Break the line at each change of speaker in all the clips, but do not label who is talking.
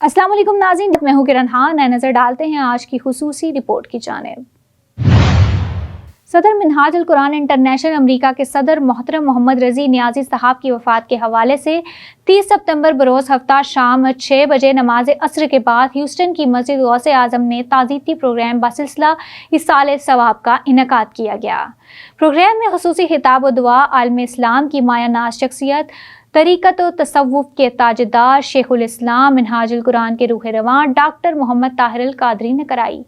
अस्सलाम वालेकुम नाज़रीन, मैं हूँ किरण खान। नए नज़र डालते हैं आज की खुसूसी रिपोर्ट की जानिब। सदर मिनहाज अल कुरान इंटरनेशनल अमेरिका के सदर मोहतरम मोहम्मद रज़ी नियाज़ी साहब की वफ़ात के हवाले से 30 सितंबर बरोज़ हफ्ता शाम 6 बजे नमाज असर के बाद ह्यूस्टन की मस्जिद गौसे आज़म में ताज़ीती प्रोग्राम बसिलसिला इसाले सवाब का इनेकाद किया गया। प्रोग्राम में खुसूसी खिताब व दुआ आलम इस्लाम की मायानाज शख्सियत तरीक़त व तसव्वुफ़ के ताजदार शेखुल इस्लाम मिनहाज अल कुरान के रूह रवां डॉक्टर मोहम्मद ताहिर अल कादरी ने कराई।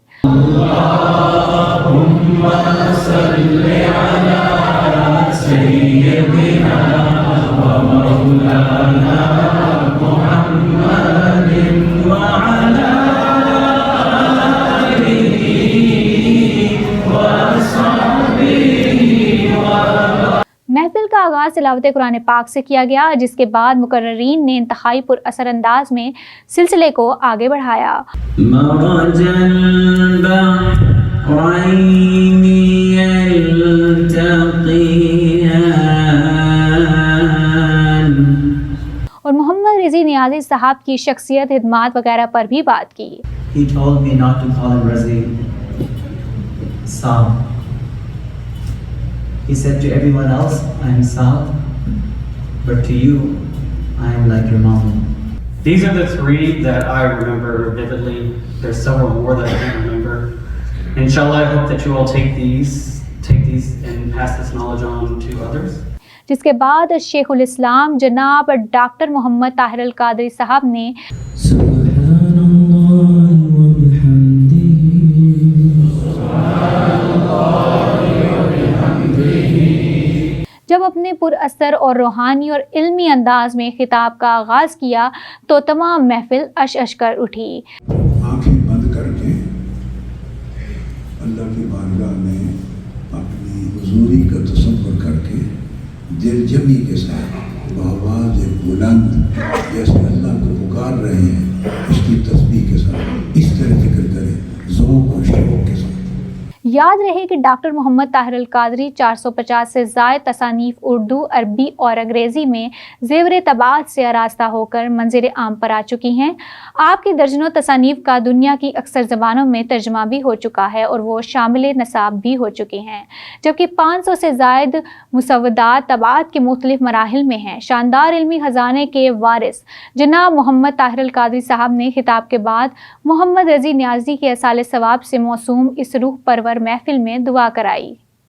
महफिल का आगाज़ तिलावत कुरान पाक से किया गया, जिसके बाद मुकर्ररीन ने इंतहाई पुरअसर अंदाज में सिलसिले को आगे बढ़ाया। और मोहम्मद रज़ी नियाज़ी साहब की शख्सियत, हिदमात वगैरह पर भी बात की।
He told me not to call him Razi, Saab. He said to everyone else, I am Saab, but to you, I am like your mom.
These are the three that I remember vividly. There's several more that I can't remember. Inshallah, I hope that you all take these and pass this knowledge on to others.
जिसके बाद शेखुल इस्लाम जनाब doctor Mohammad Tahir अल कादरी साहब ने जब अपने पुरअसर और रूहानी और इल्मी अंदाज में खिताब का आगाज़ किया तो तमाम महफिल अश अश कर उठी।
आंखें बंद करके अल्लाह की बारगाह में अपनी हुजूरी का तसव्वुर करके दिलजमी के साथ आवाज़ बुलंद जैसे अल्लाह को पुकार रहे हैं, इसकी तस्बीह के साथ इस तरह जिक्र करें, ज़ौक़ और शौक़ के साथ।
याद रहे कि डॉक्टर मोहम्मद ताहिर अल कादरी 450 से ज़ायद तसानीफ उर्दू, अरबी और अंग्रेज़ी में ज़ेवर तबाअत से आरास्ता होकर मंज़िर आम पर आ चुकी हैं। आपकी दर्जनों तसानीफ का दुनिया की अक्सर ज़बानों में तर्जमा भी हो चुका है और वो शामिल नसाब भी हो चुकी हैं, जबकि 500 से ज़ायद मुसव्वदात तबाअत के मुख्तलिफ मराहिल में हैं। शानदार इल्मी ख़जाने के वारिस जनाब मोहम्मद ताहिर अल कादरी साहब ने खिताब के बाद मोहम्मद रज़ी नियाज़ी के इसाले सवाब से मौसूम इस रूह परवर महफिल में दुआ कराई।